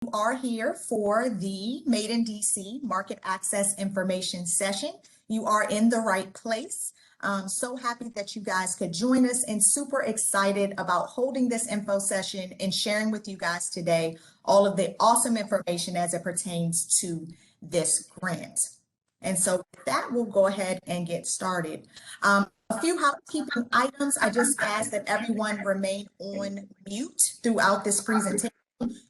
You are here for the Made in DC Market Access Information Session. You are in the right place. So happy that you guys could join us and super excited about holding this info session and sharing with you guys today all of the awesome information as it pertains to this grant. And so with that, we'll go ahead and get started. A few housekeeping items. I just ask that everyone remain on mute throughout this presentation.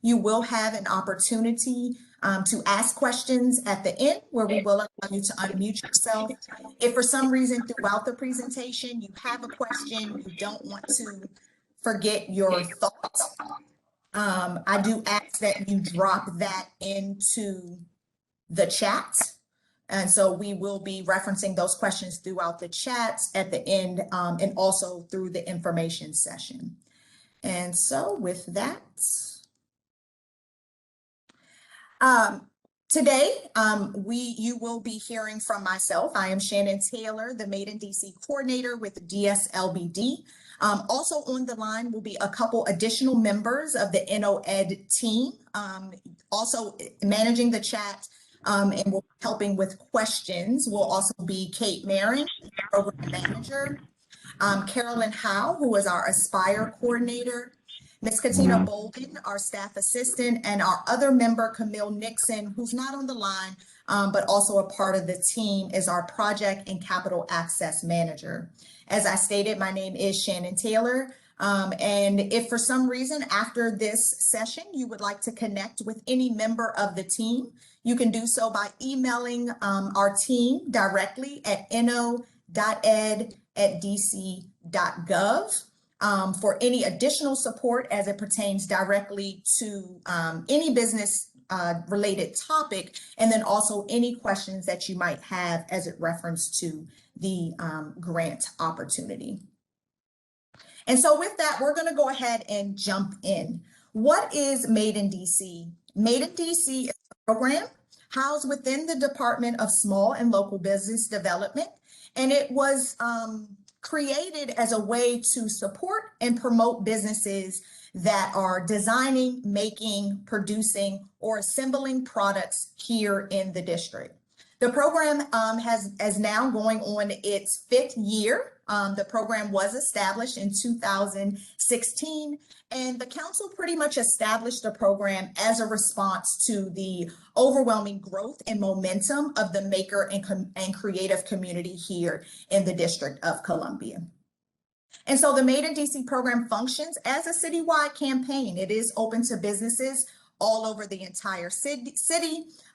You will have an opportunity to ask questions at the end where we will allow you to unmute yourself. If for some reason throughout the presentation you have a question, you don't want to forget your thoughts, I do ask that you drop that into the chat. And so we will be referencing those questions throughout the chats at the end and also through the information session. And so with that, today, you will be hearing from myself. I am Shannon Taylor, the Made in DC coordinator with DSLBD. Also on the line will be a couple additional members of the NOED team, also managing the chat and will be helping with questions. Will also be Kate Marin, program manager, Carolyn Howe, who is our Aspire coordinator, Ms. Katina Bolden, our staff assistant, and our other member, Camille Nixon, who's not on the line, but also a part of the team, is our project and capital access manager. As I stated, my name is Shannon Taylor. And if for some reason after this session you would like to connect with any member of the team, you can do so by emailing our team directly at no.ed@dc.gov. For any additional support as it pertains directly to any business related topic, and then also any questions that you might have as it refers to the grant opportunity. And so with that, we're going to go ahead and jump in. What is Made in DC? Made in DC is a program housed within the Department of Small and Local Business Development, and it was created as a way to support and promote businesses that are designing, making, producing, or assembling products here in the district. The program is now going on its 5th year. The program was established in 2016, and the council pretty much established the program as a response to the overwhelming growth and momentum of the maker and creative community here in the District of Columbia. And so the Made in DC program functions as a citywide campaign. It is open to businesses all over the entire city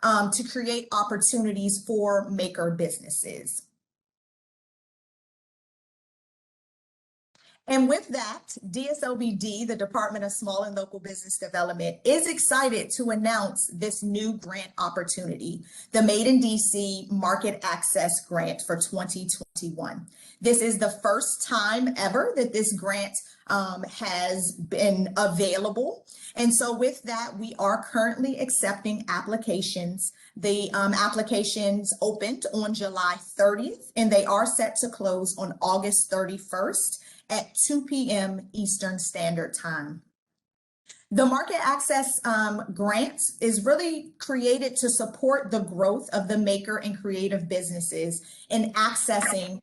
to create opportunities for maker businesses. And with that, DSLBD, the Department of Small and Local Business Development, is excited to announce this new grant opportunity, the Made in DC Market Access Grant for 2021. This is the first time ever that this grant has been available. And so with that, we are currently accepting applications. The applications opened on July 30th, and they are set to close on August 31st. At 2 p.m. Eastern Standard Time. The Market Access Grant is really created to support the growth of the maker and creative businesses in accessing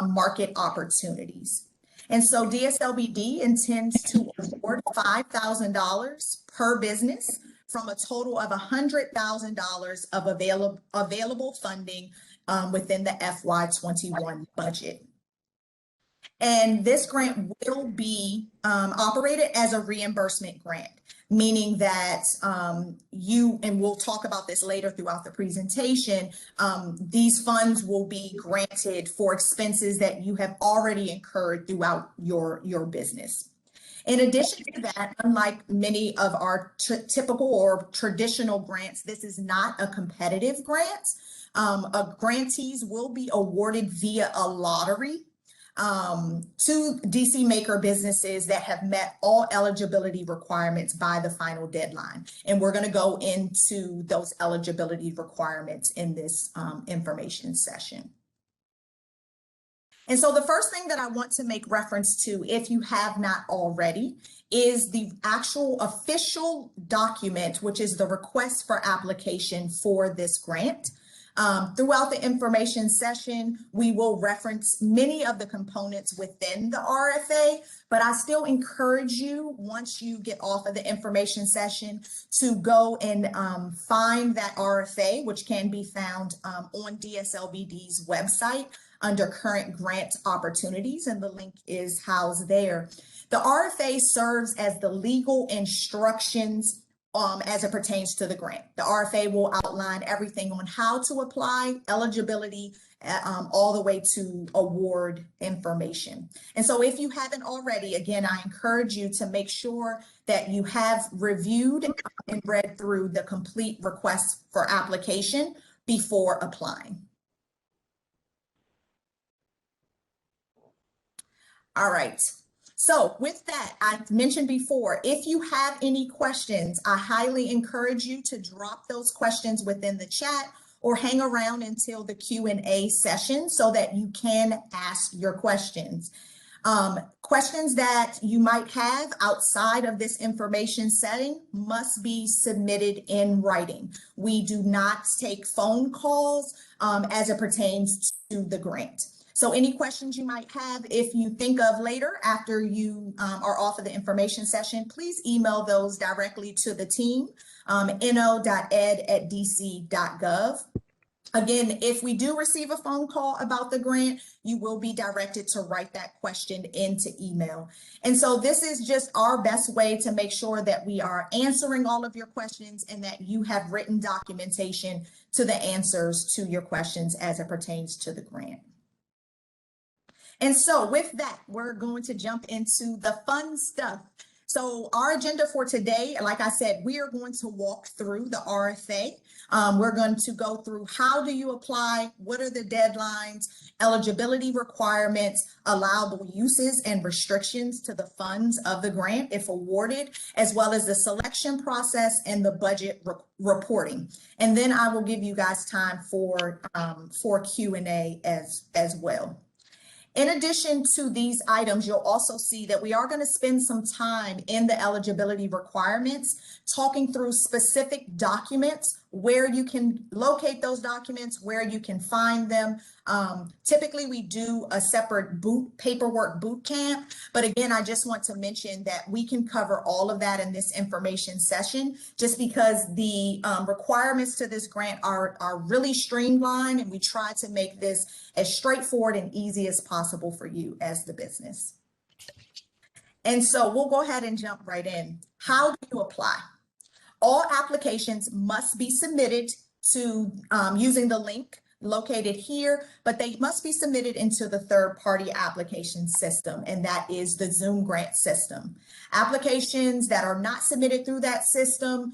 market opportunities. And so DSLBD intends to award $5,000 per business from a total of $100,000 of available funding within the FY21 budget. And this grant will be operated as a reimbursement grant, meaning that and we'll talk about this later throughout the presentation, these funds will be granted for expenses that you have already incurred throughout your business. In addition to that, unlike many of our typical or traditional grants, this is not a competitive grant. Grantees will be awarded via a lottery to DC maker businesses that have met all eligibility requirements by the final deadline. And we're going to go into those eligibility requirements in this information session. And so the first thing that I want to make reference to, if you have not already, is the actual official document, which is the request for application for this grant. Throughout the information session, we will reference many of the components within the RFA, but I still encourage you, once you get off of the information session, to go and find that RFA, which can be found on DSLBD's website under current grant opportunities, and the link is housed there. The RFA serves as the legal instructions as it pertains to the grant. The RFA will outline everything on how to apply, eligibility, all the way to award information. And so if you haven't already, again, I encourage you to make sure that you have reviewed and read through the complete request for application before applying. All right. So with that, I mentioned before, if you have any questions, I highly encourage you to drop those questions within the chat or hang around until the Q&A session so that you can ask your questions. Questions that you might have outside of this information setting must be submitted in writing. We do not take phone calls as it pertains to the grant. So any questions you might have, if you think of later after you are off of the information session, please email those directly to the team, no.ed@dc.gov. Again, if we do receive a phone call about the grant, you will be directed to write that question into email. And so this is just our best way to make sure that we are answering all of your questions and that you have written documentation to the answers to your questions as it pertains to the grant. And so with that, we're going to jump into the fun stuff. So our agenda for today, like I said, we are going to walk through the RFA. We're going to go through how do you apply, what are the deadlines, eligibility requirements, allowable uses and restrictions to the funds of the grant if awarded, as well as the selection process and the budget reporting. And then I will give you guys time for Q&A as well. In addition to these items, you'll also see that we are going to spend some time in the eligibility requirements, talking through specific documents, where you can locate those documents, where you can find them. Typically, we do a separate paperwork boot camp, but again, I just want to mention that we can cover all of that in this information session, just because the requirements to this grant are really streamlined, and we try to make this as straightforward and easy as possible for you as the business. And so we'll go ahead and jump right in. How do you apply? All applications must be submitted to using the link located here, but they must be submitted into the third-party application system, and that is the Zoom grant system. Applications that are not submitted through that system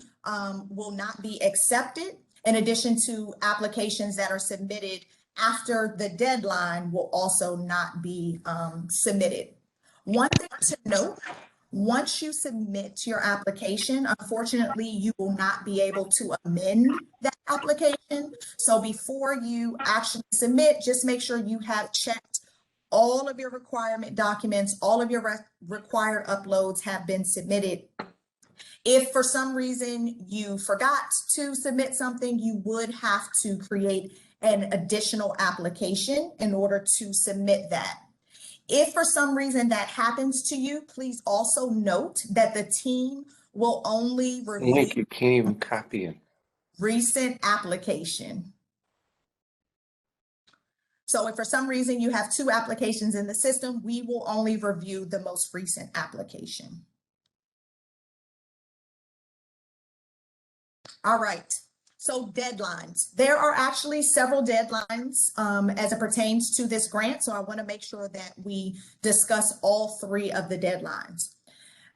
will not be accepted, in addition to applications that are submitted after the deadline will also not be submitted. One thing to note, once you submit your application, unfortunately, you will not be able to amend that application. So before you actually submit, just make sure you have checked all of your requirement documents, all of your required uploads have been submitted. If for some reason you forgot to submit something, you would have to create an additional application in order to submit that. If for some reason that happens to you, please also note that the team will only review Link, you can't even copy it. Recent application. So if for some reason you have two applications in the system, we will only review the most recent application. All right. So deadlines. There are actually several deadlines as it pertains to this grant. So I want to make sure that we discuss all three of the deadlines.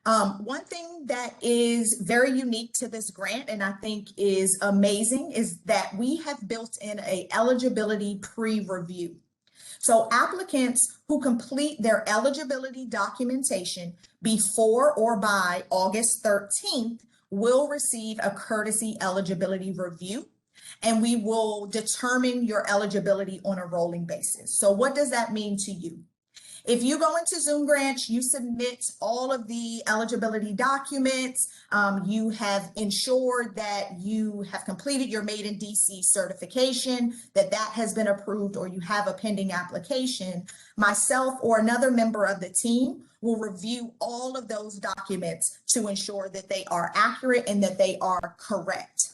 One thing that is very unique to this grant, and I think is amazing, is that we have built in an eligibility pre-review. So applicants who complete their eligibility documentation before or by August 13th will receive a courtesy eligibility review. and we will determine your eligibility on a rolling basis. So what does that mean to you? If you go into Zoom Grants, you submit all of the eligibility documents, you have ensured that you have completed your Made in DC certification, that has been approved, or you have a pending application, myself or another member of the team will review all of those documents to ensure that they are accurate and that they are correct.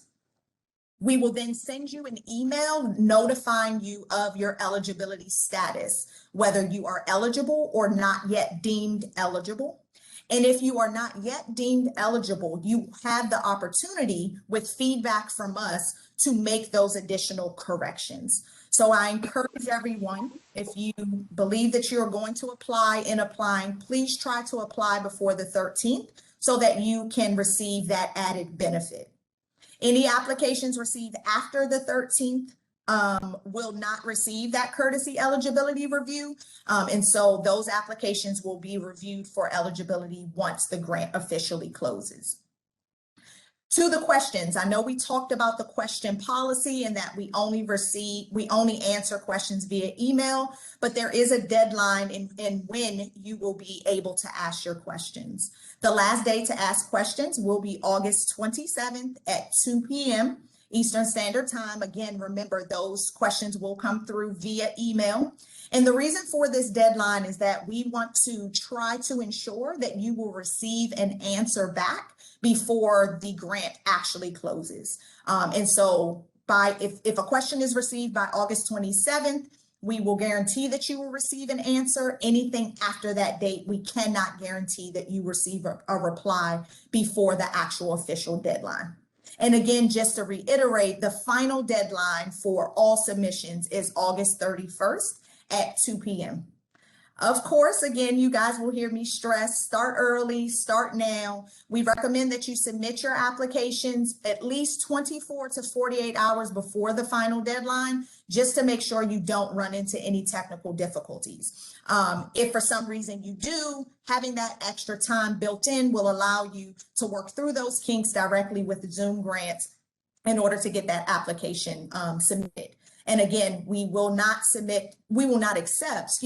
We will then send you an email notifying you of your eligibility status, whether you are eligible or not yet deemed eligible. And if you are not yet deemed eligible, you have the opportunity with feedback from us to make those additional corrections. So I encourage everyone, if you believe that you're going to apply in applying, please try to apply before the 13th so that you can receive that added benefit. Any applications received after the 13th will not receive that courtesy eligibility review. And so those applications will be reviewed for eligibility once the grant officially closes. To the questions, I know we talked about the question policy and that we only answer questions via email, but there is a deadline in when you will be able to ask your questions. The last day to ask questions will be August 27th at 2 p.m. Eastern Standard Time. Again, remember those questions will come through via email. And the reason for this deadline is that we want to try to ensure that you will receive an answer back before the grant actually closes. And so if a question is received by August 27th, we will guarantee that you will receive an answer. Anything after that date, we cannot guarantee that you receive a reply before the actual official deadline. And again, just to reiterate, the final deadline for all submissions is August 31st at 2 p.m. Of course, again, you guys will hear me stress, start early, start now. We recommend that you submit your applications at least 24 to 48 hours before the final deadline, just to make sure you don't run into any technical difficulties. If for some reason you do, having that extra time built in will allow you to work through those kinks directly with the Zoom grants in order to get that application submitted. And again, we will not accept,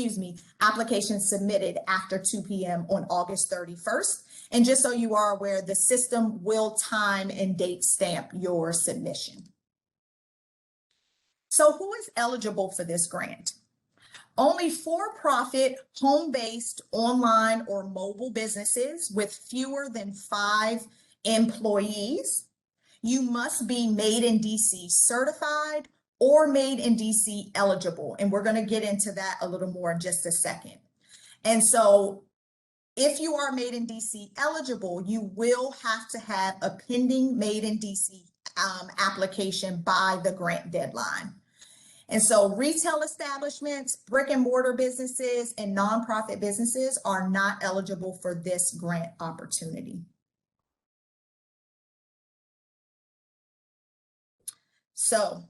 applications submitted after 2 p.m. on August 31st. And just so you are aware, the system will time and date stamp your submission. So who is eligible for this grant? Only for-profit, home-based, online, or mobile businesses with fewer than 5 employees. You must be Made in DC certified or Made in DC eligible. And we're going to get into that a little more in just a second. And so if you are Made in DC eligible, you will have to have a pending Made in DC application by the grant deadline. And so retail establishments, brick and mortar businesses, and nonprofit businesses are not eligible for this grant opportunity. So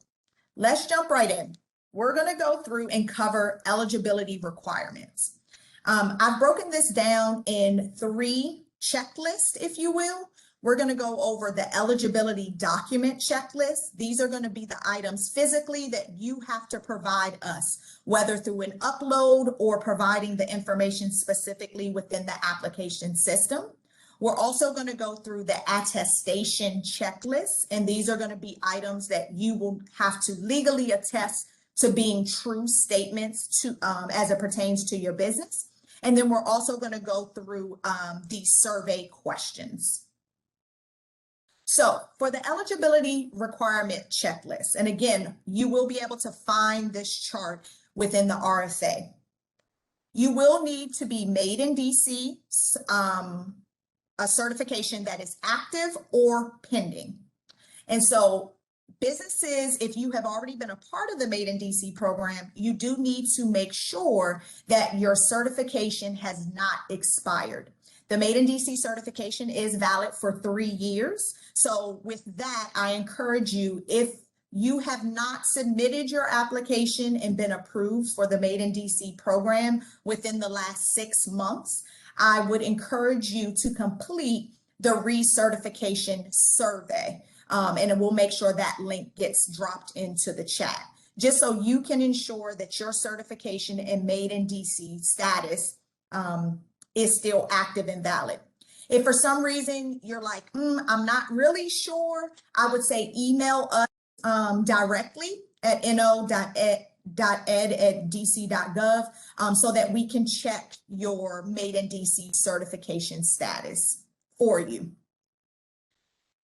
let's jump right in. We're going to go through and cover eligibility requirements. I've broken this down in 3 checklists, if you will. We're going to go over the eligibility document checklist. These are going to be the items physically that you have to provide us, whether through an upload or providing the information specifically within the application system. We're also going to go through the attestation checklist, and these are going to be items that you will have to legally attest to being true statements to as it pertains to your business. And then we're also going to go through the survey questions. So for the eligibility requirement checklist, and again, you will be able to find this chart within the RFA. You will need to be Made in DC, a certification that is active or pending. And so businesses, if you have already been a part of the Made in DC program, you do need to make sure that your certification has not expired. The Made in DC certification is valid for 3 years. So with that, I encourage you, if you have not submitted your application and been approved for the Made in DC program within the last 6 months, I would encourage you to complete the recertification survey. And we'll make sure that link gets dropped into the chat, just so you can ensure that your certification in Made in DC status is still active and valid. If for some reason you're like, I'm not really sure, I would say email us directly at no.ed@dc.gov so that we can check your Made in DC certification status for you.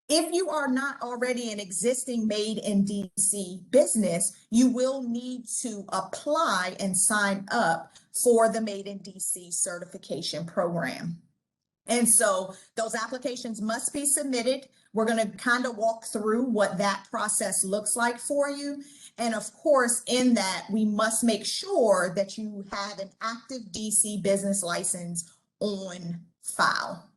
If you are not already an existing Made in DC business, you will need to apply and sign up for the Made in DC certification program. And so those applications must be submitted. We're going to kind of walk through what that process looks like for you. And of course, in that, we must make sure that you have an active DC business license on file.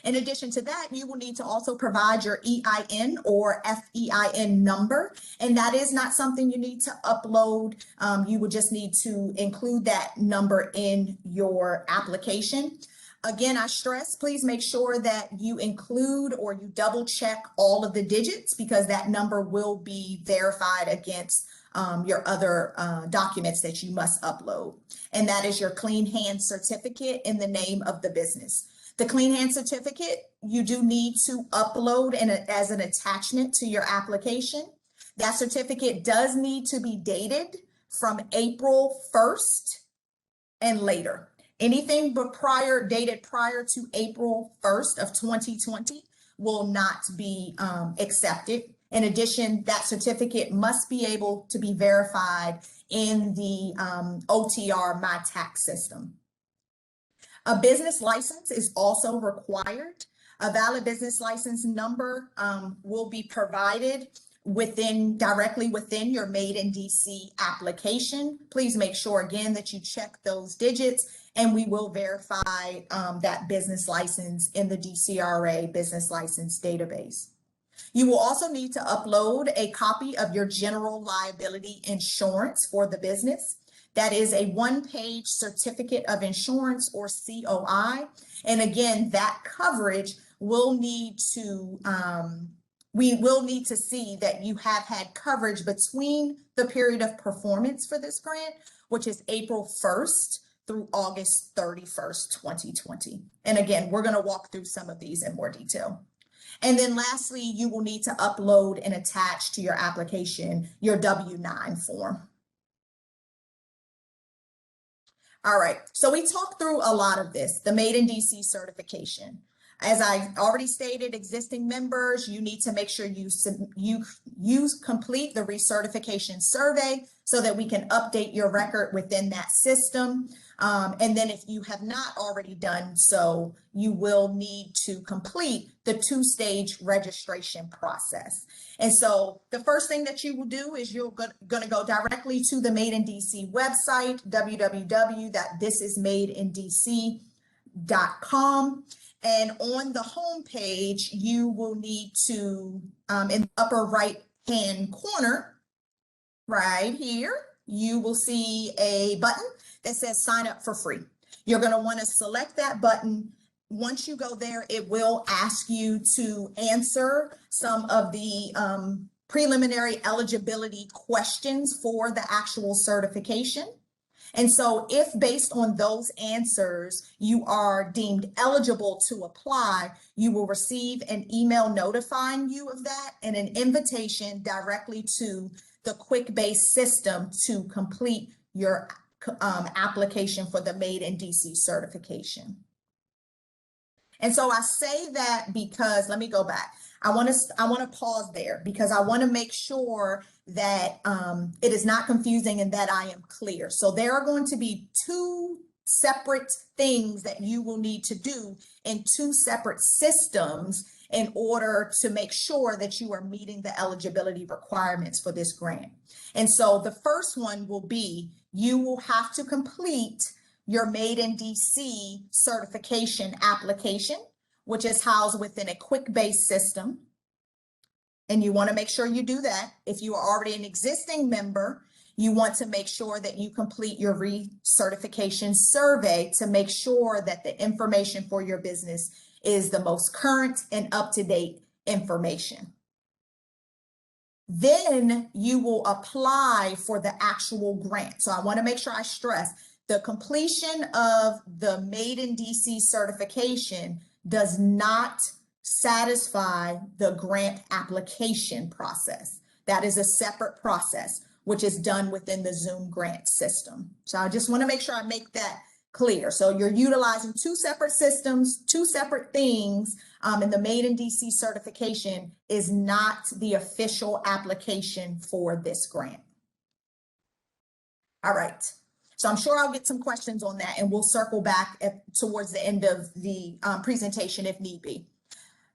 In addition to that, you will need to also provide your EIN or FEIN number, and that is not something you need to upload. You would just need to include that number in your application. Again, I stress, please make sure that you include or you double check all of the digits, because that number will be verified against your other documents that you must upload. And that is your clean hand certificate in the name of the business. The clean hand certificate, you do need to upload as an attachment to your application. That certificate does need to be dated from April 1st and later. Anything but dated prior to April 1st of 2020 will not be accepted. In addition, that certificate must be able to be verified in the OTR My Tax system. A business license is also required. A valid business license number will be provided directly within your Made in DC application. Please make sure again that you check those digits, and we will verify that business license in the DCRA business license database. You will also need to upload a copy of your general liability insurance for the business. That is a one-page certificate of insurance, or COI. And again, that coverage will need to, we will need to see that you have had coverage between the period of performance for this grant, which is April 1st through August 31st, 2020. And again, we're going to walk through some of these in more detail. And then lastly, you will need to upload and attach to your application your W-9 form. All right, so we talked through a lot of this, the Made in DC certification. As I already stated, existing members, you need to make sure you complete the recertification survey so that we can update your record within that system. And then if you have not already done so, you will need to complete the two-stage registration process. And so the first thing that you will do is you're going to go directly to the Made in DC website, www.thisismadeindc.com. And on the home page, you will need to, in the upper right-hand corner, right here, you will see a button that says sign up for free. You're going to want to select that button. Once you go there, it will ask you to answer some of the preliminary eligibility questions for the actual certification. And so if based on those answers, you are deemed eligible to apply, you will receive an email notifying you of that and an invitation directly to the QuickBase system to complete your application for the Made in DC certification. And so I say that because, let me go back. I want to pause there because I want to make sure that it is not confusing and that I am clear. So there are going to be two separate things that you will need to do in two separate systems in order to make sure that you are meeting the eligibility requirements for this grant. And so the first one will be, you will have to complete your Made in DC certification application, which is housed within a QuickBase system. And you want to make sure you do that. If you are already an existing member, you want to make sure that you complete your recertification survey to make sure that the information for your business is the most current and up-to-date information. Then you will apply for the actual grant. So I want to make sure I stress the completion of the Made in DC certification does not satisfy the grant application process. That is a separate process, which is done within the Zoom grant system. So I just want to make sure I make that clear. So you're utilizing two separate systems, two separate things, and the Made in DC certification is not the official application for this grant. All right. So I'm sure I'll get some questions on that, and we'll circle back towards the end of the presentation if need be.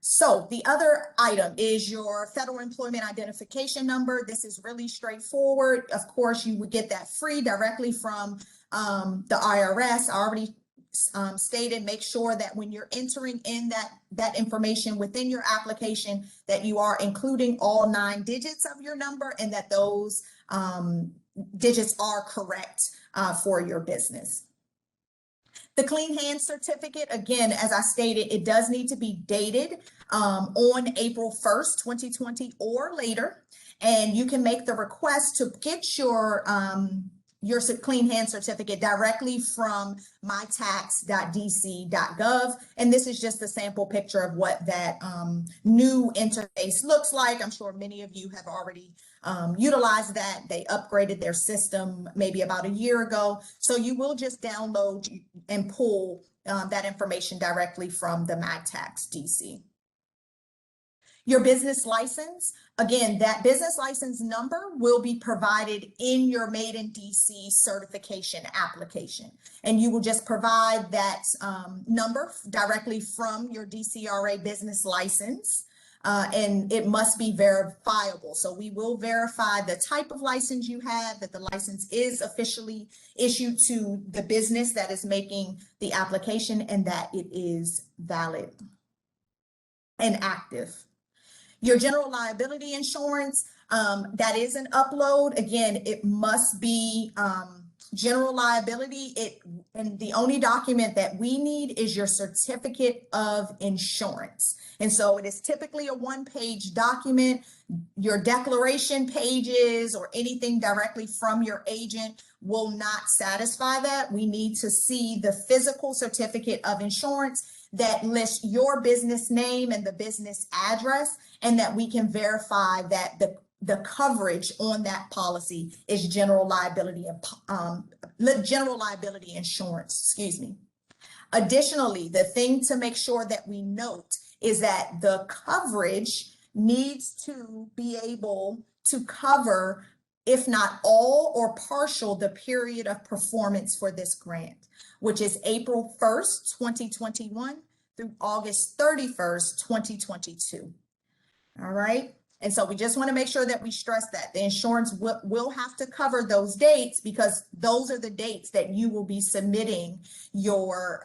So the other item is your federal employment identification number. This is really straightforward. Of course, you would get that free directly from the IRS. I already stated, make sure that when you're entering in that information within your application, that you are including all 9 digits of your number and that those digits are correct for your business. The Clean Hands Certificate, again, as I stated, it does need to be dated on April 1st, 2020 or later. And you can make the request to get your Clean Hands Certificate directly from mytax.dc.gov. And this is just a sample picture of what that new interface looks like. I'm sure many of you have already utilized that. They upgraded their system maybe about a year ago. So you will just download and pull that information directly from the MyTax DC. Your business license, again, that business license number will be provided in your Made in DC certification application. And you will just provide that number directly from your DCRA business license. And it must be verifiable. So we will verify the type of license you have, that the license is officially issued to the business that is making the application and that it is valid and active. Your general liability insurance, that is an upload. Again, it must be general liability. And the only document that we need is your certificate of insurance. And so it is typically a 1-page document. Your declaration pages or anything directly from your agent will not satisfy that. We need to see the physical certificate of insurance that lists your business name and the business address, and that we can verify that the coverage on that policy is general liability insurance, excuse me. Additionally, the thing to make sure that we note is that the coverage needs to be able to cover, if not all or partial, the period of performance for this grant, which is April 1st, 2021 through August 31st, 2022. All right. And so we just want to make sure that we stress that the insurance will have to cover those dates, because those are the dates that you will be submitting your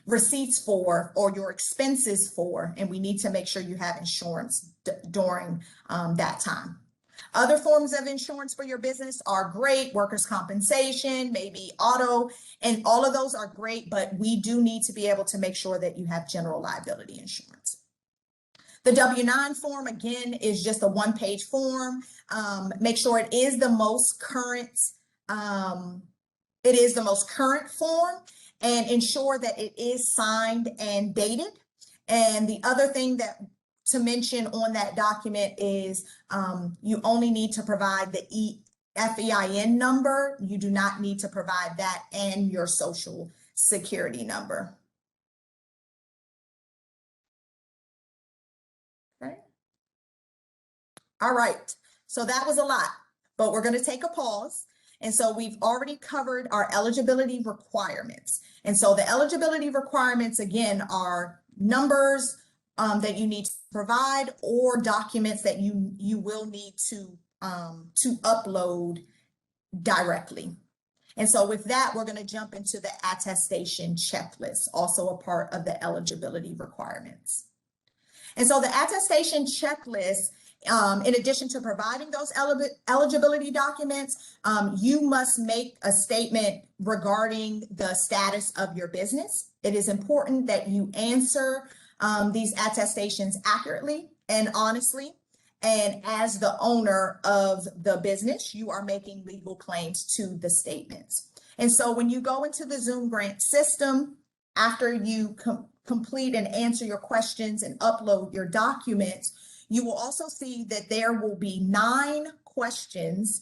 receipts for or your expenses for. And we need to make sure you have insurance during that time. Other forms of insurance for your business are great. Workers' compensation, maybe auto, and all of those are great, but we do need to be able to make sure that you have general liability insurance. The W-9 form, again, is just a 1-page form. Make sure it is the most current. It is the most current form, and ensure that it is signed and dated. And the other thing that to mention on that document is you only need to provide the FEIN number. You do not need to provide that and your social security number. Okay. All right, so that was a lot, but we're going to take a pause. And so we've already covered our eligibility requirements. And so the eligibility requirements, again, are numbers that you need to provide or documents that you will need to upload directly. And so with that, we're going to jump into the attestation checklist, also a part of the eligibility requirements. And so the attestation checklist, in addition to providing those eligibility documents, you must make a statement regarding the status of your business. It is important that you answer these attestations accurately and honestly. And as the owner of the business, you are making legal claims to the statements. And so when you go into the Zoom grant system, after you complete and answer your questions and upload your documents, you will also see that there will be 9 questions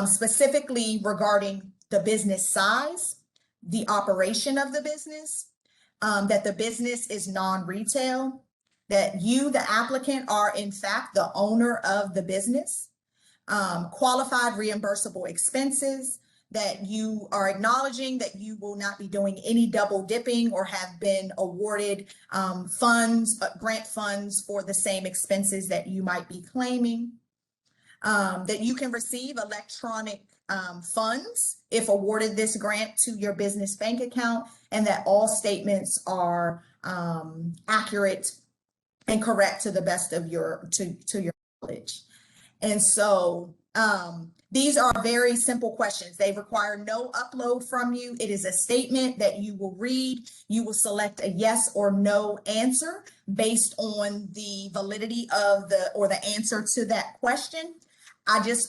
specifically regarding the business size, the operation of the business, that the business is non-retail, that you, the applicant, are in fact the owner of the business, qualified reimbursable expenses, that you are acknowledging that you will not be doing any double dipping or have been awarded funds, grant funds for the same expenses that you might be claiming, that you can receive electronic funds if awarded this grant to your business bank account, and that all statements are accurate and correct to the best of your knowledge. And so these are very simple questions. They require no upload from you. It is a statement that you will read. You will select a yes or no answer based on the validity of the answer to that question.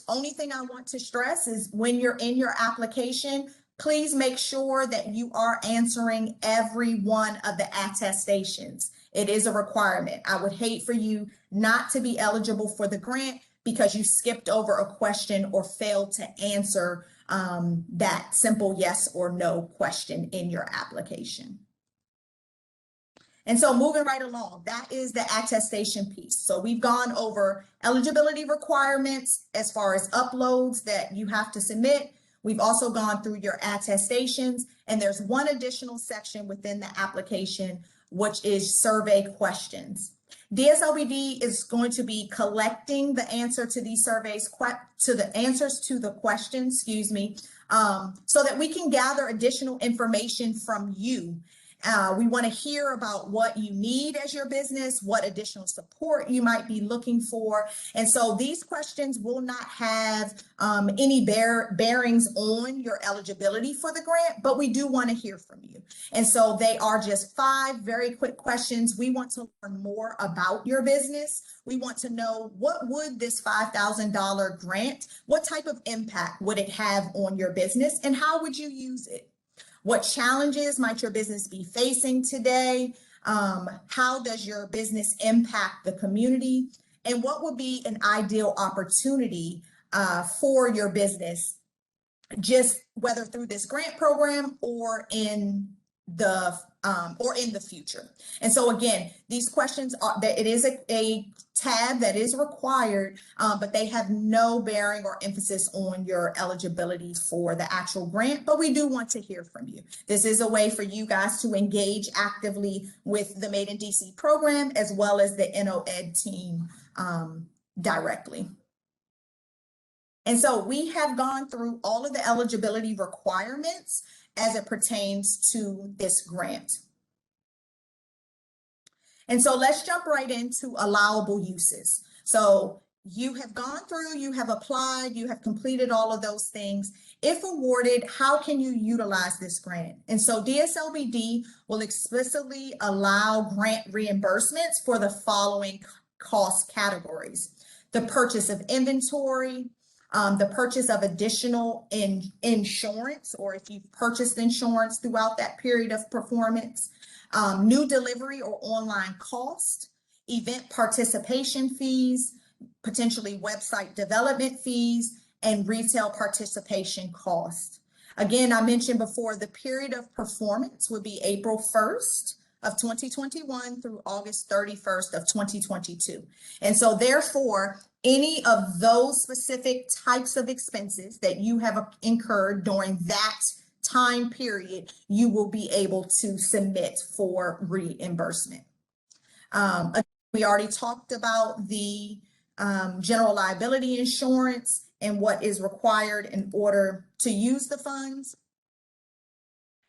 Only thing I want to stress is when you're in your application, please make sure that you are answering every one of the attestations. It is a requirement. I would hate for you not to be eligible for the grant because you skipped over a question or failed to answer that simple yes or no question in your application. And so moving right along, that is the attestation piece. So we've gone over eligibility requirements as far as uploads that you have to submit. We've also gone through your attestations, and there's one additional section within the application, which is survey questions. DSLBD is going to be collecting the answer to these surveys, answers to the questions, so that we can gather additional information from you. We want to hear about what you need as your business, what additional support you might be looking for. And so these questions will not have any bearings on your eligibility for the grant, but we do want to hear from you. And so they are just 5 very quick questions. We want to learn more about your business. We want to know, what would this $5,000 grant, what type of impact would it have on your business, and how would you use it? What challenges might your business be facing today? How does your business impact the community? And what would be an ideal opportunity for your business, just whether through this grant program or in the future? And so again, these questions it is a tab that is required, but they have no bearing or emphasis on your eligibility for the actual grant, but we do want to hear from you. This is a way for you guys to engage actively with the Made in DC program as well as the NOED team directly. And so we have gone through all of the eligibility requirements as it pertains to this grant. And so let's jump right into allowable uses. So you have gone through, you have applied, you have completed all of those things. If awarded, how can you utilize this grant? And so DSLBD will explicitly allow grant reimbursements for the following cost categories: the purchase of inventory, the purchase of additional insurance, or if you've purchased insurance throughout that period of performance, new delivery or online cost, event participation fees, potentially website development fees, and retail participation cost. Again, I mentioned before, the period of performance would be April 1st of 2021 through August 31st of 2022. And so therefore, any of those specific types of expenses that you have incurred during that time period, you will be able to submit for reimbursement. We already talked about the general liability insurance and what is required in order to use the funds.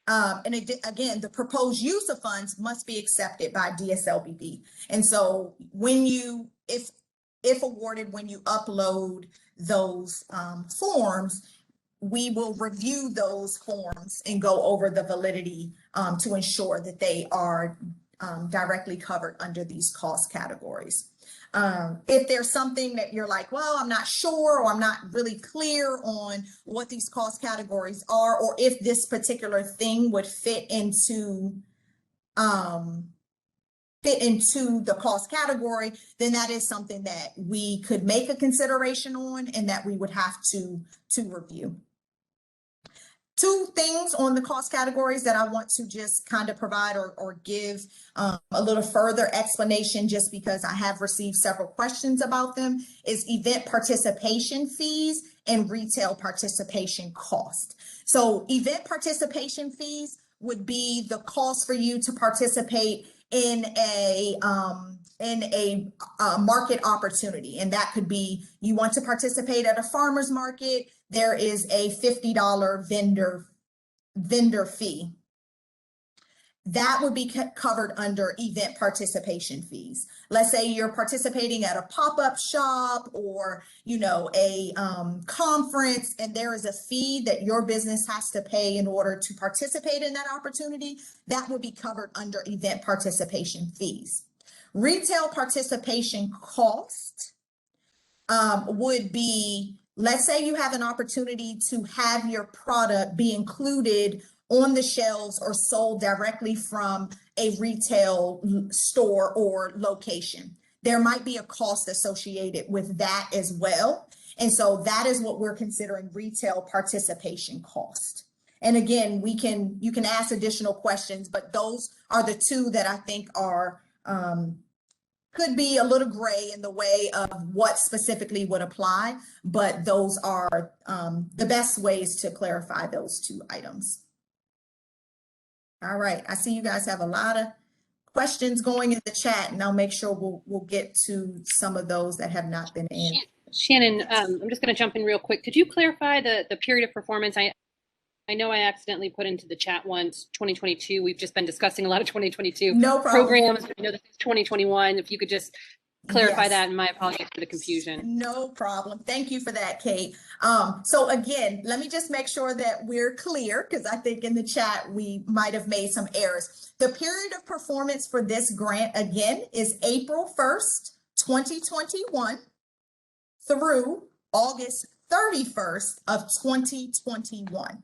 And again, the proposed use of funds must be accepted by DSLBD. And so when you, if awarded, when you upload those forms, we will review those forms and go over the validity to ensure that they are directly covered under these cost categories. If there's something that you're like, well, I'm not sure, or I'm not really clear on what these cost categories are, or if this particular thing would fit into the cost category, then that is something that we could make a consideration on and that we would have to review. Two things on the cost categories that I want to just kind of provide or give a little further explanation, just because I have received several questions about them, is event participation fees and retail participation cost. So event participation fees would be the cost for you to participate in a market opportunity. And that could be, you want to participate at a farmer's market, there is a $50 vendor fee. That would be covered under event participation fees. Let's say you're participating at a pop-up shop or, you know, a conference, and there is a fee that your business has to pay in order to participate in that opportunity. That would be covered under event participation fees. Retail participation cost would be, let's say you have an opportunity to have your product be included on the shelves or sold directly from a retail store or location. There might be a cost associated with that as well. And so that is what we're considering retail participation cost. And again, you can ask additional questions, but those are the two that I think are could be a little gray in the way of what specifically would apply, but those are the best ways to clarify those two items. All right, I see you guys have a lot of questions going in the chat, and I'll make sure we'll get to some of those that have not been answered. Shannon, I'm just going to jump in real quick. Could you clarify the period of performance? I know I accidentally put into the chat once 2022. We've just been discussing a lot of 2022 programs. I know this is 2021. If you could just clarify that, and my apologies for the confusion. No problem. Thank you for that, Kate. So again, let me just make sure that we're clear, because I think in the chat we might have made some errors. The period of performance for this grant, again, is April 1st, 2021 through August 31st of 2021.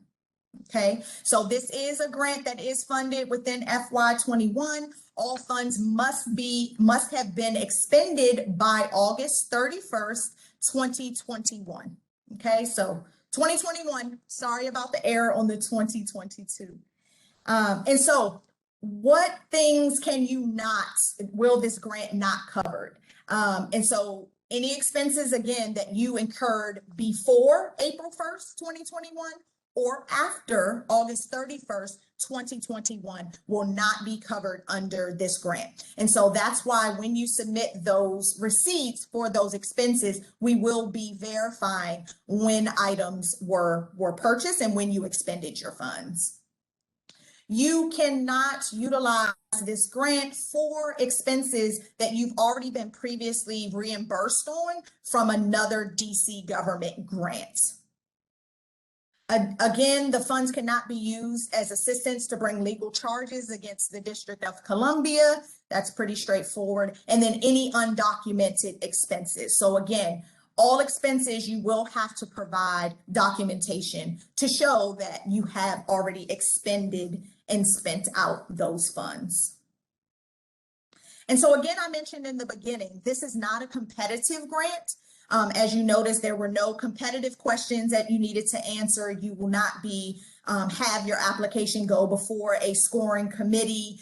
Okay, so this is a grant that is funded within FY21. All funds must have been expended by August 31st, 2021. Okay, so 2021, sorry about the error on the 2022. And so what things will this grant not cover? And so any expenses, again, that you incurred before April 1st, 2021, or after August 31st, 2021 will not be covered under this grant. And so that's why when you submit those receipts for those expenses, we will be verifying when items were purchased and when you expended your funds. You cannot utilize this grant for expenses that you've already been previously reimbursed on from another DC government grant. Again, the funds cannot be used as assistance to bring legal charges against the District of Columbia. That's pretty straightforward. And then any undocumented expenses. So again, all expenses, you will have to provide documentation to show that you have already expended and spent out those funds. And so again, I mentioned in the beginning, this is not a competitive grant. As you notice, there were no competitive questions that you needed to answer. You will not have your application go before a scoring committee.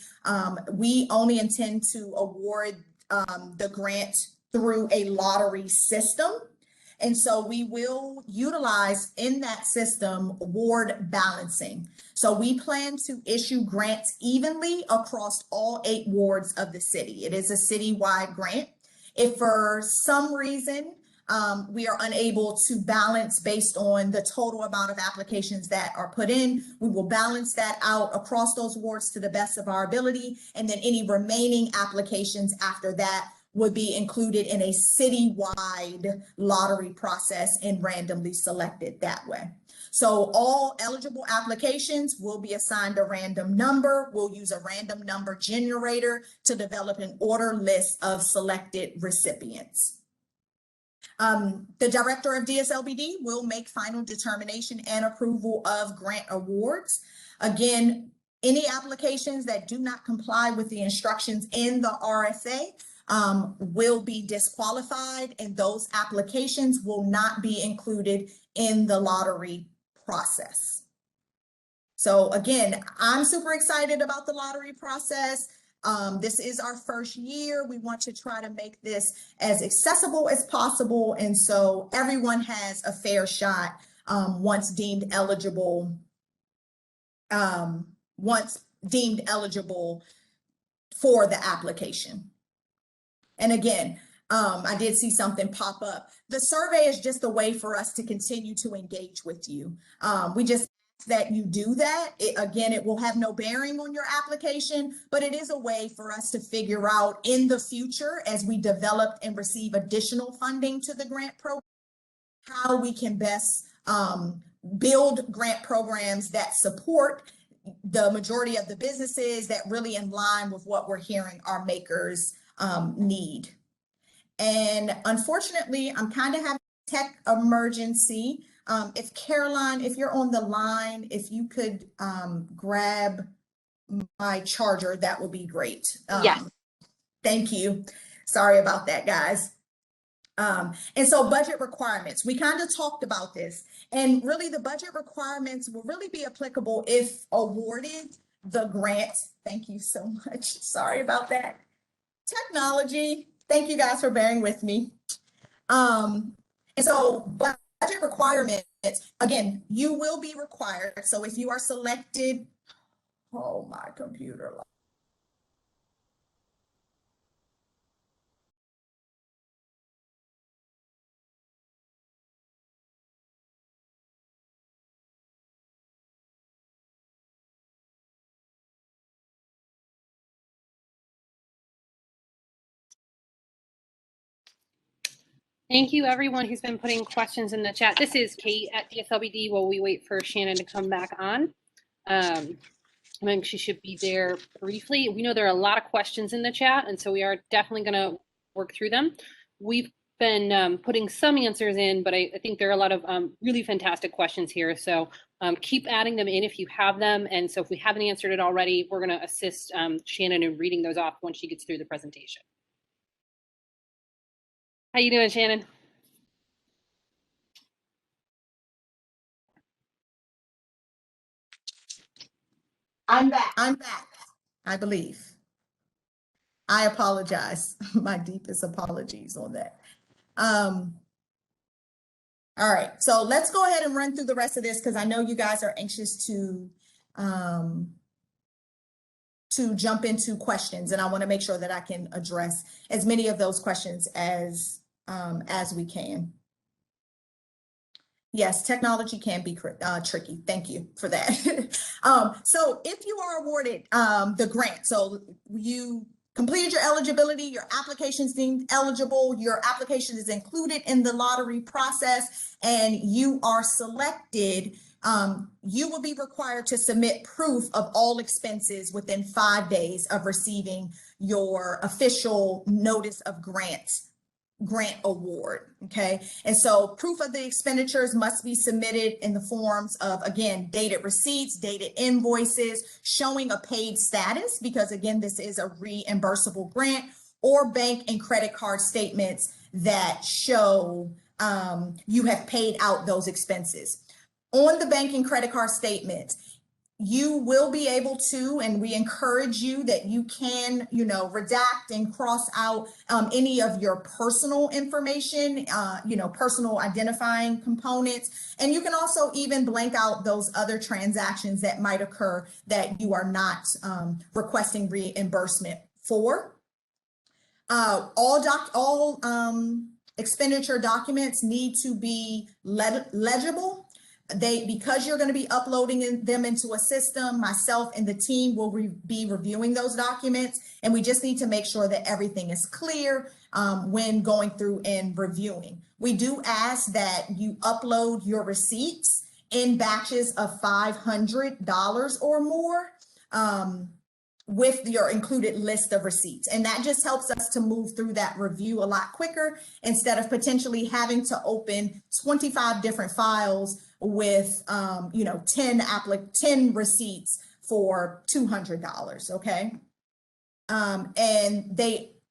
We only intend to award the grant through a lottery system. And so we will utilize in that system ward balancing. So we plan to issue grants evenly across all 8 wards of the city. It is a citywide grant. If for some reason we are unable to balance based on the total amount of applications that are put in, we will balance that out across those wards to the best of our ability. And then any remaining applications after that would be included in a citywide lottery process and randomly selected that way. So all eligible applications will be assigned a random number. We'll use a random number generator to develop an order list of selected recipients. The director of DSLBD will make final determination and approval of grant awards. Again, any applications that do not comply with the instructions in the RFA will be disqualified, and those applications will not be included in the lottery process. So again, I'm super excited about the lottery process. This is our first year. We want to try to make this as accessible as possible, and so everyone has a fair shot once deemed eligible for the application. And again, I did see something pop up. The survey is just a way for us to continue to engage with you. We just ask that you do that. Again, it will have no bearing on your application, but it is a way for us to figure out in the future, as we develop and receive additional funding to the grant program, how we can best build grant programs that support the majority of the businesses that really in line with what we're hearing our makers need. And unfortunately, I'm kind of having a tech emergency. If Caroline, if you're on the line, if you could grab my charger, that would be great. Yes. Thank you. Sorry about that, guys. And so budget requirements, we kind of talked about this, and really the budget requirements will really be applicable if awarded the grant. Thank you so much. Sorry about that. Technology. Thank you guys for bearing with me. And so budget requirements, again, you will be required. So if you are selected, oh, my computer. Thank you, everyone who's been putting questions in the chat. This is Kate at DSLBD while we wait for Shannon to come back on. I think she should be there briefly. We know there are a lot of questions in the chat, and so we are definitely going to work through them. We've been putting some answers in, but I think there are a lot of really fantastic questions here. So keep adding them in if you have them. And so if we haven't answered it already, we're going to assist Shannon in reading those off once she gets through the presentation. How you doing, Shannon? I'm back, I believe. I apologize. My deepest apologies on that. All right, so let's go ahead and run through the rest of this because I know you guys are anxious to jump into questions, and I want to make sure that I can address as many of those questions as we can. Yes, technology can be tricky. Thank you for that. So if you are awarded the grant, so you completed your eligibility, your application is deemed eligible, your application is included in the lottery process, and you are selected, you will be required to submit proof of all expenses within 5 days of receiving your official notice of grant award. Okay, and so proof of the expenditures must be submitted in the forms of, again, dated receipts, dated invoices showing a paid status, because again, this is a reimbursable grant, or bank and credit card statements that show you have paid out those expenses. On the bank and credit card statement, you will be able to, and we encourage you that you can, redact and cross out any of your personal information, personal identifying components. And you can also even blank out those other transactions that might occur that you are not requesting reimbursement for. All expenditure documents need to be legible. because you're going to be uploading them into a system, myself and the team will be reviewing those documents, and we just need to make sure that everything is clear when going through and reviewing. We do ask that you upload your receipts in batches of $500 or more with your included list of receipts. And that just helps us to move through that review a lot quicker instead of potentially having to open 25 different files with, 10 receipts for $200, okay? And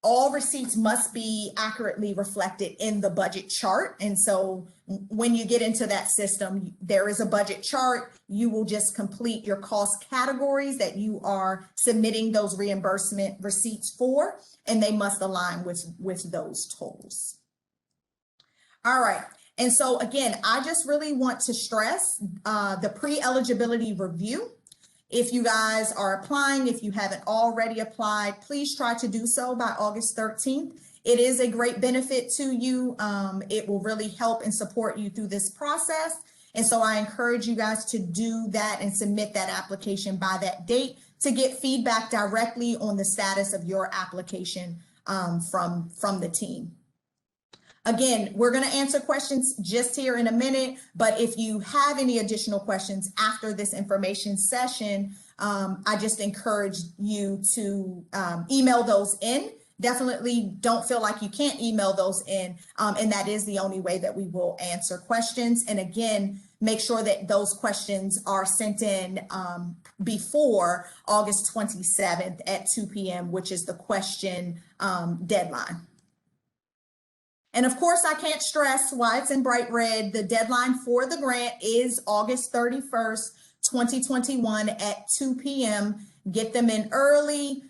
all receipts must be accurately reflected in the budget chart. And so when you get into that system, there is a budget chart. You will just complete your cost categories that you are submitting those reimbursement receipts for, and they must align with those totals. All right. And so again, I just really want to stress the pre-eligibility review. If you guys are applying, if you haven't already applied, please try to do so by August 13th. It is a great benefit to you. It will really help and support you through this process. And so I encourage you guys to do that and submit that application by that date to get feedback directly on the status of your application from the team. Again, we're going to answer questions just here in a minute, but if you have any additional questions after this information session, I just encourage you to email those in. Definitely don't feel like you can't email those in, and that is the only way that we will answer questions. And again, make sure that those questions are sent in before August 27th at 2 p.m., which is the question deadline. And of course, I can't stress why it's in bright red. The deadline for the grant is August 31st, 2021 at 2 p.m. Get them in early.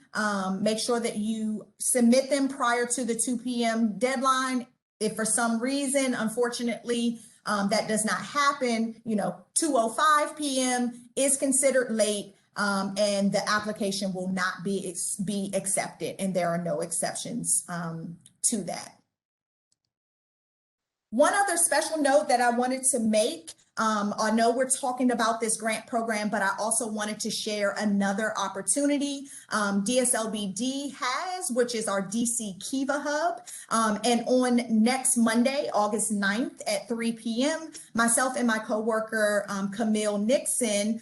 Make sure that you submit them prior to the 2 p.m. deadline. If for some reason, unfortunately, that does not happen, 2:05 p.m. is considered late, and the application will not be accepted, and there are no exceptions to that. One other special note that I wanted to make, I know we're talking about this grant program, but I also wanted to share another opportunity DSLBD has, which is our DC Kiva Hub. And on next Monday, August 9th at 3 p.m., myself and my coworker, Camille Nixon,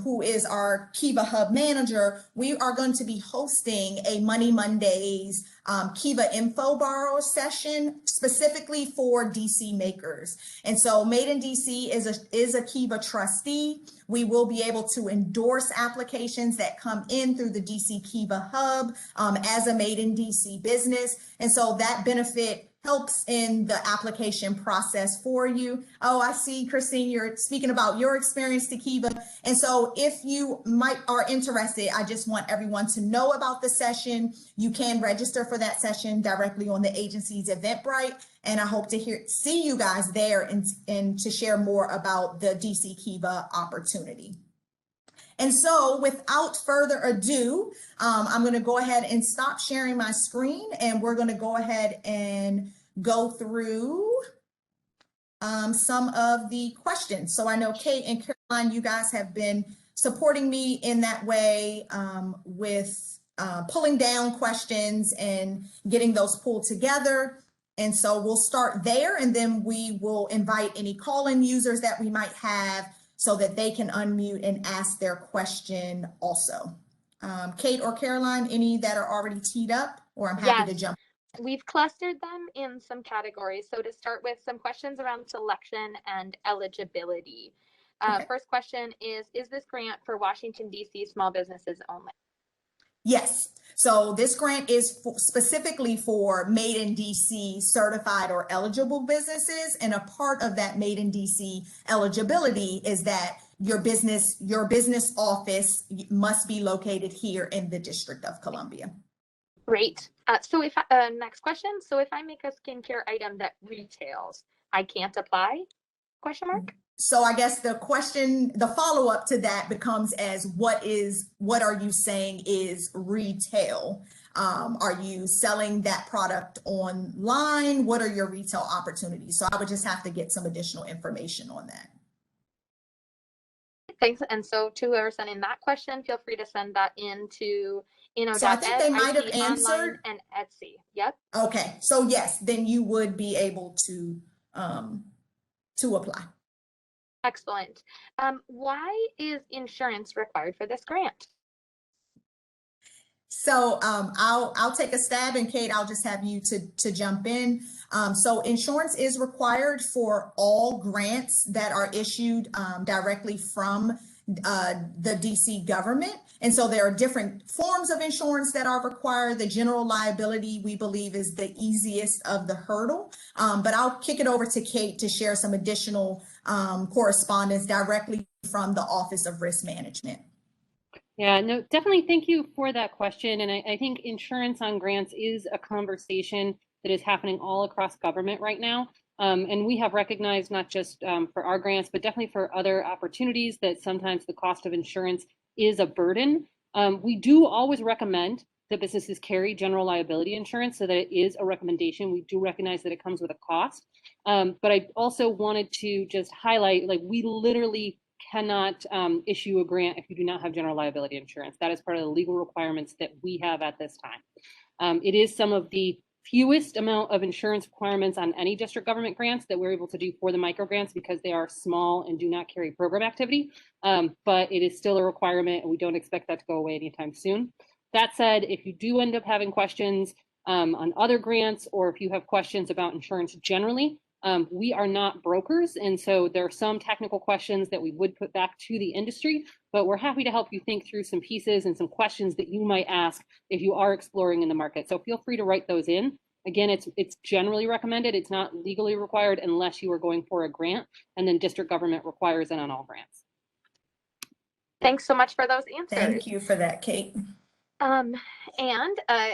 who is our Kiva Hub manager, we are going to be hosting a Money Mondays Kiva Info Borrow session specifically for DC makers. And so Made in DC is a Kiva trustee. We will be able to endorse applications that come in through the DC Kiva Hub as a Made in DC business. And so that benefit helps in the application process for you. Oh, I see, Christine, you're speaking about your experience to Kiva. And so if you are interested, I just want everyone to know about the session. You can register for that session directly on the agency's Eventbrite. And I hope to see you guys there and to share more about the DC Kiva opportunity. And so without further ado, I'm going to go ahead and stop sharing my screen, and we're going to go ahead and go through some of the questions. So I know Kate and Caroline, you guys have been supporting me in that way with pulling down questions and getting those pulled together. And so we'll start there, and then we will invite any call-in users that we might have so that they can unmute and ask their question also. Kate or Caroline, any that are already teed up, or I'm happy to jump. We've clustered them in some categories. So to start with, some questions around selection and eligibility. Okay. First question is this grant for Washington, D.C. small businesses only? Yes. So this grant is specifically for Made in DC certified or eligible businesses. And a part of that Made in DC eligibility is that your business office must be located here in the District of Columbia. Great. So if next question. So if I make a skincare item that retails, I can't apply? Question mark. So I guess the question, the follow-up to that becomes as what are you saying is retail? Are you selling that product online? What are your retail opportunities? So I would just have to get some additional information on that. Thanks. And so to whoever sent in that question, feel free to send that into So I think they might have IT Online, answered. and Etsy. Yep. Okay, so yes, then you would be able to apply. Excellent. Why is insurance required for this grant? So I'll take a stab, and Kate, I'll just have you to jump in. So insurance is required for all grants that are issued directly from the DC government. And so there are different forms of insurance that are required. The general liability, we believe, is the easiest of the hurdle. But I'll kick it over to Kate to share some additional correspondence directly from the Office of Risk Management. Yeah, no, definitely. Thank you for that question. And I think insurance on grants is a conversation that is happening all across government right now. And we have recognized, not just for our grants, but definitely for other opportunities, that sometimes the cost of insurance is a burden. We do always recommend that businesses carry general liability insurance, so that it is a recommendation. We do recognize that it comes with a cost. But I also wanted to just highlight, like, we literally cannot issue a grant if you do not have general liability insurance. That is part of the legal requirements that we have at this time. It is some of the fewest amount of insurance requirements on any district government grants that we're able to do for the micro grants, because they are small and do not carry program activity. But it is still a requirement, and we don't expect that to go away anytime soon. That said, if you do end up having questions on other grants, or if you have questions about insurance generally, we are not brokers, and so there are some technical questions that we would put back to the industry, but we're happy to help you think through some pieces and some questions that you might ask if you are exploring in the market. So feel free to write those in. Again, it's generally recommended. It's not legally required unless you are going for a grant, and then district government requires it on all grants. Thanks so much for those answers. Thank you for that, Kate.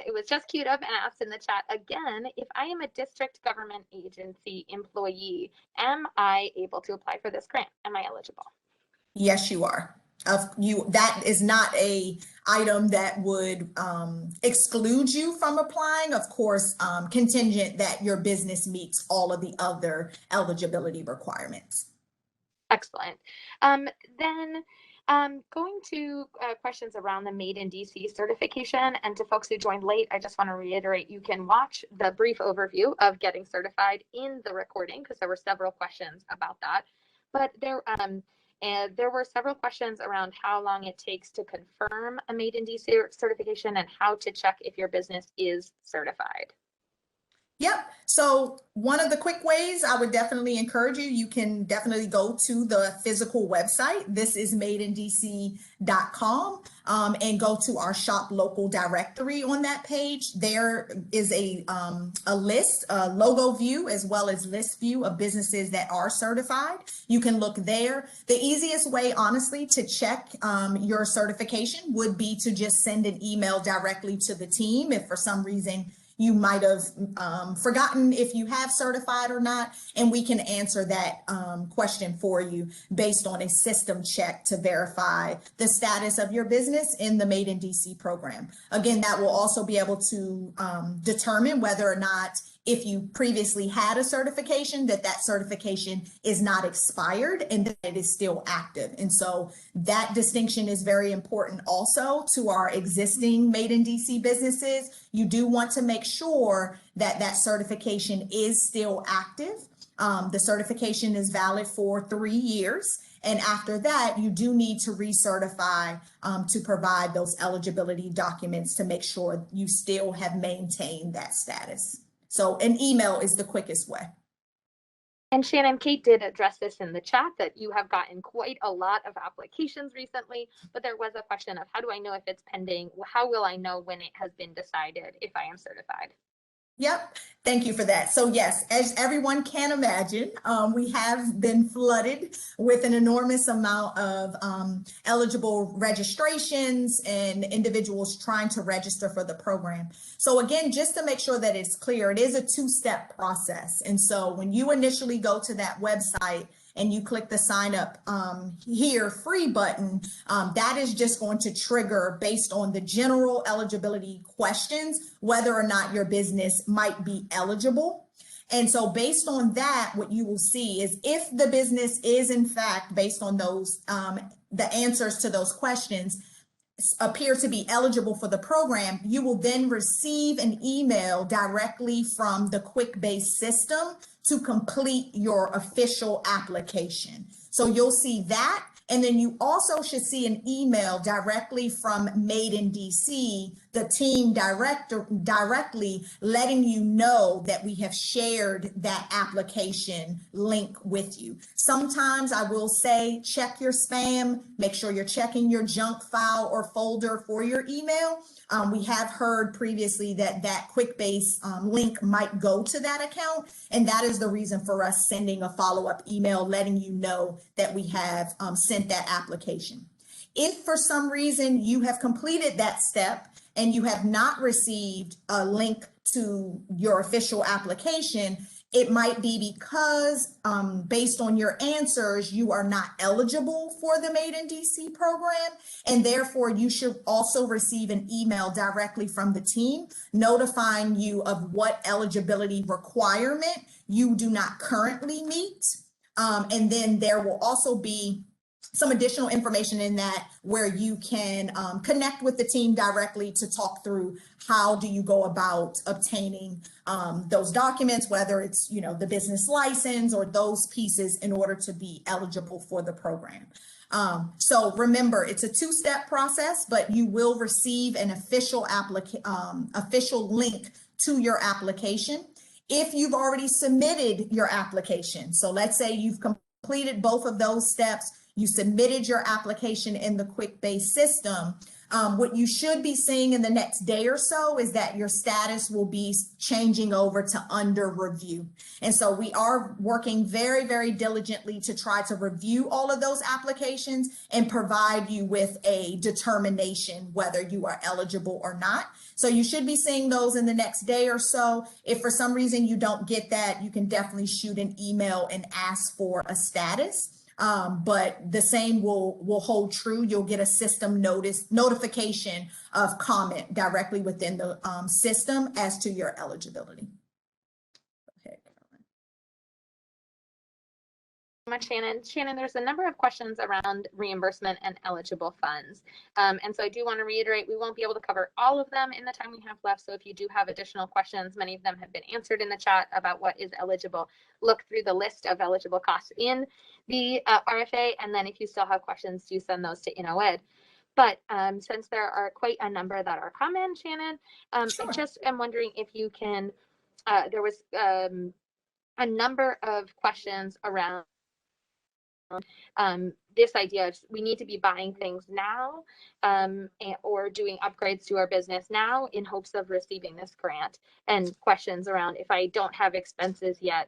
It was just queued up and asked in the chat again, if I am a district government agency employee, am I able to apply for this grant? Am I eligible? Yes, you are. That is not a item that would exclude you from applying, of course, contingent that your business meets all of the other eligibility requirements. Excellent. Then going to questions around the Made in DC certification, and to folks who joined late, I just want to reiterate, you can watch the brief overview of getting certified in the recording, because there were several questions about that. But there were several questions around how long it takes to confirm a Made in DC certification and how to check if your business is certified. Yep. So one of the quick ways I would definitely encourage you can definitely go to the physical website. This is madeindc.com, and go to our shop local directory. On that page, there is a list, a logo view, as well as list view of businesses that are certified. You can look there. The easiest way, honestly, to check your certification would be to just send an email directly to the team if for some reason you might have forgotten if you have certified or not, and we can answer that question for you based on a system check to verify the status of your business in the Made in DC program. Again, that will also be able to determine whether or not, if you previously had a certification, that certification is not expired and that it is still active. And so that distinction is very important also to our existing Made in DC businesses. You do want to make sure that that certification is still active. The certification is valid for 3 years. And after that, you do need to recertify to provide those eligibility documents to make sure you still have maintained that status. So an email is the quickest way. And Shannon, Kate did address this in the chat, that you have gotten quite a lot of applications recently, but there was a question of, how do I know if it's pending? How will I know when it has been decided if I am certified? Yep. Thank you for that. So yes, as everyone can imagine, we have been flooded with an enormous amount of eligible registrations and individuals trying to register for the program. So again, just to make sure that it's clear, it is a two-step process. And so when you initially go to that website and you click the sign up here free button, that is just going to trigger, based on the general eligibility questions, whether or not your business might be eligible. And so based on that, what you will see is if the business is in fact, based on those, the answers to those questions, appear to be eligible for the program, you will then receive an email directly from the QuickBase system to complete your official application. So you'll see that. And then you also should see an email directly from Made in DC, the team directly letting you know that we have shared that application link with you. Sometimes I will say, check your spam, make sure you're checking your junk file or folder for your email. We have heard previously that that QuickBase link might go to that account, and that is the reason for us sending a follow-up email letting you know that we have sent that application. If for some reason you have completed that step and you have not received a link to your official application, it might be because based on your answers, you are not eligible for the Made in DC program. And therefore you should also receive an email directly from the team notifying you of what eligibility requirement you do not currently meet. And then there will also be some additional information in that where you can connect with the team directly to talk through how do you go about obtaining those documents, whether it's, you know, the business license or those pieces in order to be eligible for the program. So remember, it's a two-step process, but you will receive an official link to your application. If you've already submitted your application, so let's say you've completed both of those steps, you submitted your application in the QuickBase system, what you should be seeing in the next day or so is that your status will be changing over to under review. And so we are working very, very diligently to try to review all of those applications and provide you with a determination whether you are eligible or not. So you should be seeing those in the next day or so. If for some reason you don't get that, you can definitely shoot an email and ask for a status. But the same will hold true. You'll get a system notification of comment directly within the system as to your eligibility. Go ahead, Caroline. Much, Shannon. Shannon, there's a number of questions around reimbursement and eligible funds. And so I do want to reiterate, we won't be able to cover all of them in the time we have left. So if you do have additional questions, many of them have been answered in the chat about what is eligible. Look through the list of eligible costs in the RFA. And then if you still have questions, do send those to InnoEd. But since there are quite a number that are common, Shannon, Sure. I just am wondering if you can, there was a number of questions around this idea of we need to be buying things now or doing upgrades to our business now in hopes of receiving this grant, and questions around if I don't have expenses yet,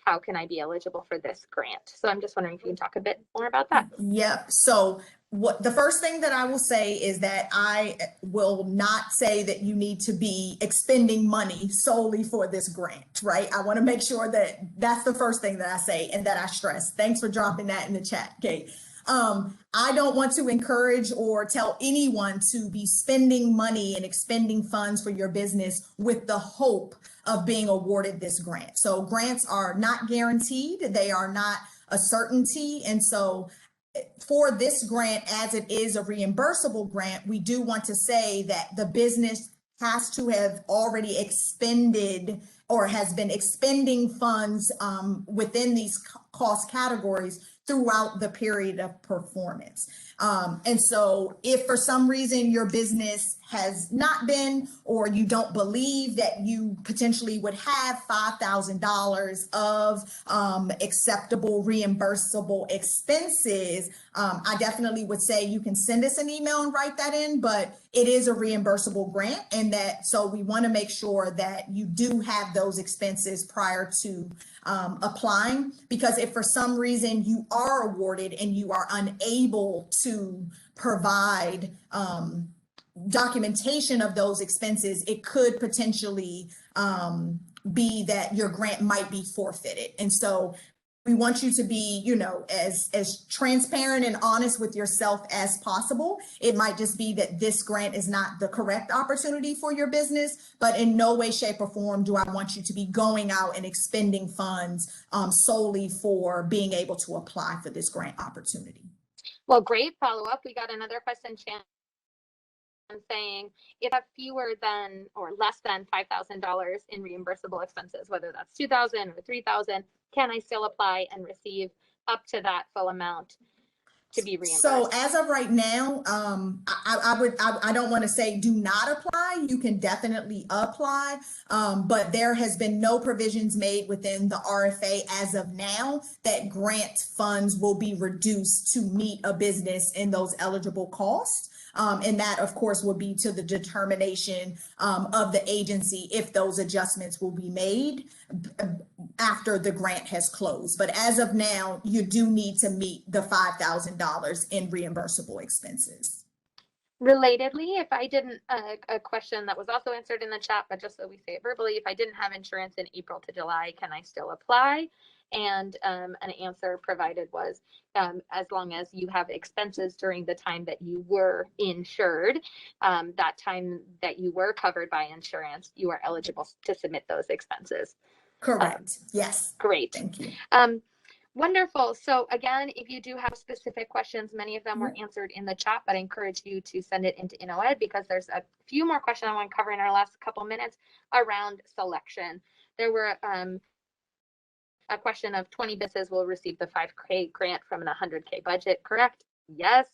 how can I be eligible for this grant? So I'm just wondering if you can talk a bit more about that. Yep. So the first thing that I will say is that I will not say that you need to be expending money solely for this grant, right? I want to make sure that that's the first thing that I say and that I stress. Thanks for dropping that in the chat, Kate. I don't want to encourage or tell anyone to be spending money and expending funds for your business with the hope of being awarded this grant. So grants are not guaranteed. They are not a certainty. And so for this grant, as it is a reimbursable grant, we do want to say that the business has to have already expended or has been expending funds within these cost categories throughout the period of performance. And so if for some reason your business has not been, or you don't believe that you potentially would have $5,000 of acceptable reimbursable expenses, I definitely would say you can send us an email and write that in, but it is a reimbursable grant, and that so we want to make sure that you do have those expenses prior to applying, because if for some reason you are awarded and you are unable to provide documentation of those expenses, it could potentially be that your grant might be forfeited. And so We want you to be, you know, as transparent and honest with yourself as possible. It might just be that this grant is not the correct opportunity for your business, but in no way, shape, or form do I want you to be going out and expending funds solely for being able to apply for this grant opportunity. Well, great follow-up. We got another question, Shannon, saying if have fewer than or less than $5,000 in reimbursable expenses, whether that's $2,000 or $3,000, can I still apply and receive up to that full amount to be reimbursed? So as of right now, I don't want to say do not apply. You can definitely apply, but there has been no provisions made within the RFA as of now that grant funds will be reduced to meet a business in those eligible costs. And that, of course, will be to the determination of the agency if those adjustments will be made after the grant has closed. But as of now, you do need to meet the $5,000 in reimbursable expenses. Relatedly, if I didn't, a question that was also answered in the chat, but just so we say it verbally, if I didn't have insurance in April to July, can I still apply? And an answer provided was, as long as you have expenses during the time that you were insured, that time that you were covered by insurance, you are eligible to submit those expenses. Correct. Yes. Great. Thank you. Wonderful. So again, if you do have specific questions, many of them were answered in the chat, but I encourage you to send it into InnoEd because there's a few more questions I want to cover in our last couple minutes around selection. There were a question of 20 businesses will receive the 5K grant from an 100K budget, correct? Yes.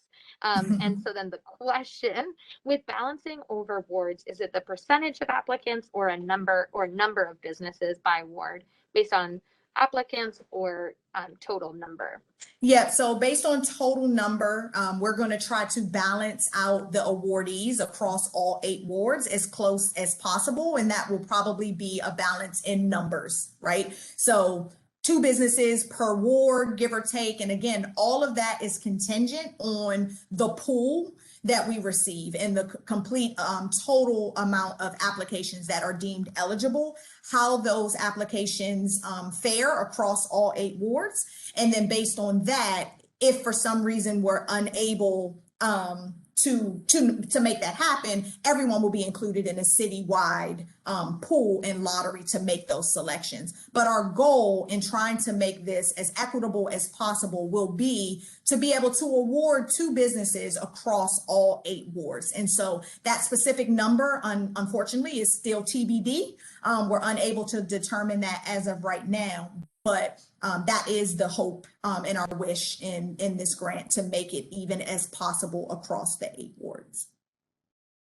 And so then the question with balancing over wards, is it the percentage of applicants or a number of businesses by ward based on applicants or total number? Yeah, so based on total number, we're going to try to balance out the awardees across all 8 wards as close as possible. And that will probably be a balance in numbers, right? So 2 businesses per ward, give or take. And again, all of that is contingent on the pool that we receive and the complete total amount of applications that are deemed eligible, how those applications fare across all 8 wards. And then based on that, if for some reason we're unable to make that happen, everyone will be included in a citywide pool and lottery to make those selections. But our goal in trying to make this as equitable as possible will be to be able to award 2 businesses across all 8 wards. And so that specific number, unfortunately, is still TBD. We're unable to determine that as of right now. But that is the hope and our wish in this grant, to make it even as possible across the 8 wards.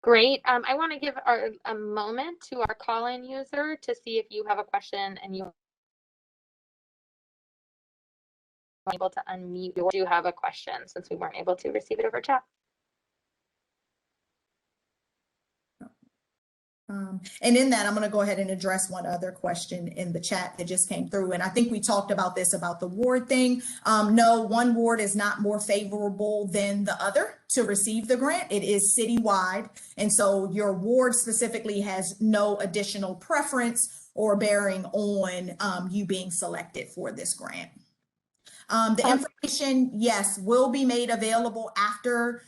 Great. I want to give a moment to our call-in user to see if you have a question and you are able to unmute or do have a question since we weren't able to receive it over chat. And in that, I'm going to go ahead and address one other question in the chat that just came through. And I think we talked about this, about the ward thing. No, one ward is not more favorable than the other to receive the grant. It is citywide. And so your ward specifically has no additional preference or bearing on you being selected for this grant. The information, yes, will be made available after.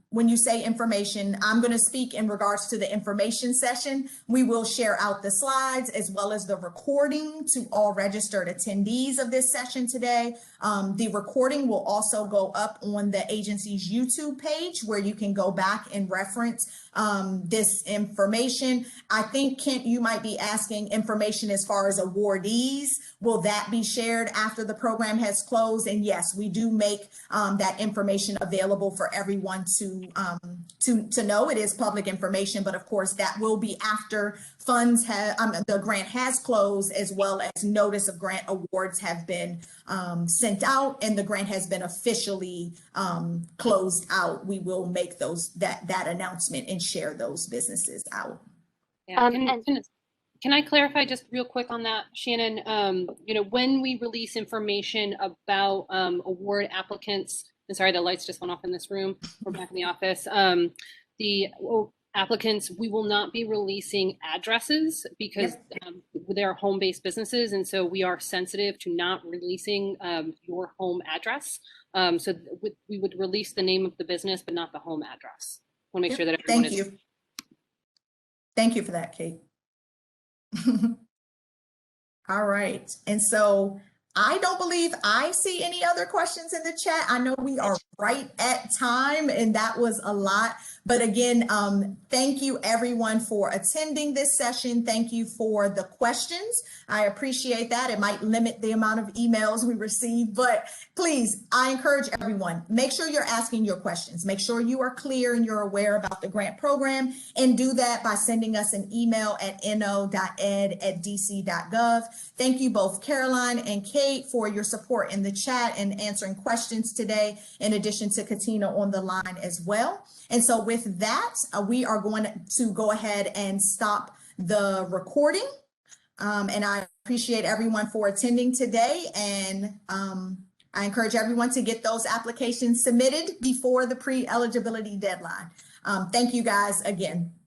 When you say information, I'm going to speak in regards to the information session. We will share out the slides as well as the recording to all registered attendees of this session today. The recording will also go up on the agency's YouTube page where you can go back and reference this information. I think, Kent, you might be asking information as far as awardees. Will that be shared after the program has closed? And yes, we do make that information available for everyone to know. It is public information, but of course that will be after funds have the grant has closed, as well as notice of grant awards have been sent out and the grant has been officially closed out. We will make that announcement and share those businesses out. Yeah. Can I clarify just real quick on that, Shannon? You know, when we release information about award applicants, and sorry, the lights just went off in this room. We're back in the office. The applicants, we will not be releasing addresses because they're home-based businesses, and so we are sensitive to not releasing your home address. So we would release the name of the business, but not the home address. I want to make sure that everyone is. Thank you. Thank you for that, Kate. All right. And so I don't believe I see any other questions in the chat. I know we are right at time, and that was a lot. But again, thank you everyone for attending this session. Thank you for the questions. I appreciate that. It might limit the amount of emails we receive, but please, I encourage everyone, make sure you're asking your questions. Make sure you are clear and you're aware about the grant program, and do that by sending us an email at no.ed@dc.gov. Thank you both Caroline and Kate for your support in the chat and answering questions today, in addition to Katina on the line as well. And so with that, we are going to go ahead and stop the recording. And I appreciate everyone for attending today. And I encourage everyone to get those applications submitted before the pre-eligibility deadline. Thank you guys again.